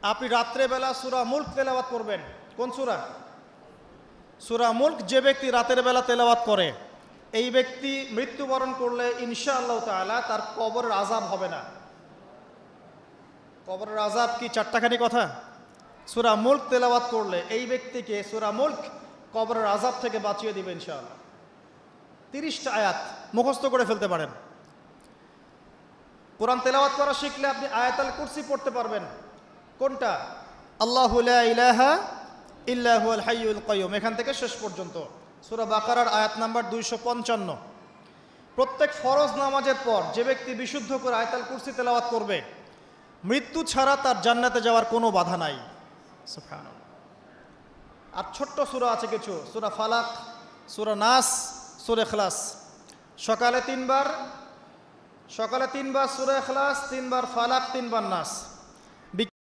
আপনি রাত্রেবেলা সূরা মুলক তেলাওয়াত করবেন। কোন সূরা? সূরা মুলক যে ব্যক্তি রাতের বেলা তেলাওয়াত করে, এই ব্যক্তি মৃত্যুবরণ করলে ইনশাআল্লাহ তাআলা তার কবরের আযাব হবে না। কবরের আযাব কি চারটাখানি কথা? সূরা মুলক তেলাওয়াত করলে এই ব্যক্তিকে সূরা মুলক কবরের আযাব থেকে বাঁচিয়ে দিবে ইনশাআল্লাহ। 30টা আয়াত মুখস্থ করে ফেলতে পারেন। কোরআন তেলাওয়াত করা শিখলে আপনি আয়াতুল কুরসি পড়তে পারবেন। কোনটা? আল্লাহু লা ইলাহা ইল্লা হুয়াল হাইয়ুল কাইয়্যুম, এখান থেকে শেষ পর্যন্ত। সূরা বাকারার আয়াত নাম্বার 255। প্রত্যেক ফরজ নামাজের পর যে ব্যক্তি বিশুদ্ধ করে আয়াতুল কুরসি তেলাওয়াত করবে, মৃত্যু ছাড়া তার জান্নাতে যাওয়ার কোনো বাধা নাই। সুবহানাল্লাহ। আর ছোট্ট সূরা আছে কিছু, সূরা ফালাক, সূরা নাস, সূরা ইখলাস। সকালে 3 বার সূরা ইখলাস, 3 বার ফালাক, 3 বার নাস।